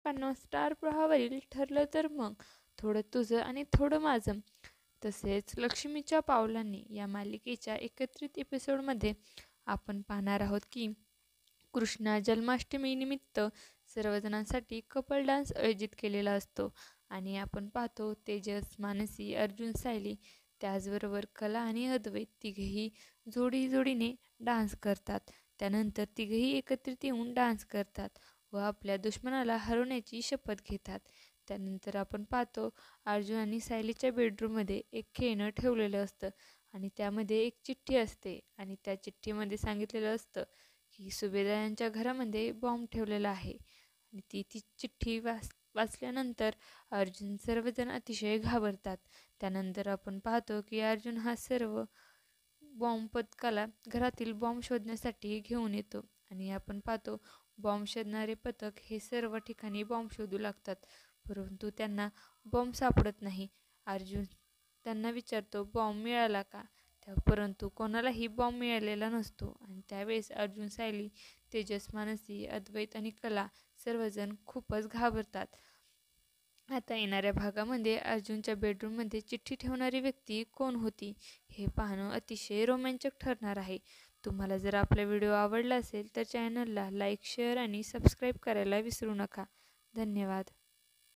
Star प्रवाहावरील ठरलं तर मग थोडं तुझं आणि थोडं माझं. तसेच लक्ष्मीच्या पावलांनी या मालिकेच्या एकत्रित एपिसोडमध्ये आपण पाहणार आहोत की कृष्णा जन्माष्टमीनिमित्त सर्वजणांसाठी कपल डान्स आयोजित केलेला असतो आणि आपण पाहतो तेजस, मानसी, अर्जुन, सायली त्याचबरोबर कला आणि अद्वैत तिघेही जोडीने डान्स करतात. त्यानंतर तिघेही एकत्रित येऊन डान्स करतात व आपल्या दुश्मनाला हरवण्याची शपथ घेतात. त्यानंतर आपण पाहतो अर्जुन आणि सायलीच्या बेडरूममध्ये एक खेळणं ठेवलेलं असतं आणि त्यामध्ये एक चिठ्ठी असते आणि त्या चिठ्ठीमध्ये सांगितलेलं असतं की सुभेदारांच्या घरामध्ये बॉम्ब ठेवलेला आहे. आणि ती चिठ्ठी वाचल्यानंतर अर्जुन सर्वजण अतिशय घाबरतात. त्यानंतर आपण पाहतो की अर्जुन हा सर्व बॉम्ब पथकाला घरातील बॉम्ब शोधण्यासाठी घेऊन येतो आणि आपण पाहतो बॉम्ब शोधणारे पथक हे सर्व ठिकाणी बॉम्ब शोधू लागतात, परंतु त्यांना बॉम्ब सापडत नाही. अर्जुन त्यांना विचारतो बॉम्ब मिळाला का, परंतु कोणालाही बॉम्ब मिळालेला नसतो. आणि त्यावेळेस अर्जुन, सायली, तेजस, मानसी, अद्वैत आणि कला सर्वजण खूपच घाबरतात. आता येणाऱ्या भागामध्ये अर्जुनच्या बेडरूममध्ये चिठ्ठी ठेवणारी व्यक्ती कोण होती हे पाहणं अतिशय रोमांचक ठरणार आहे. तुम्हाला जर आपला व्हिडिओ आवडला असेल तर चॅनलला लाईक, शेअर आणि सबस्क्राईब करायला विसरू नका. धन्यवाद.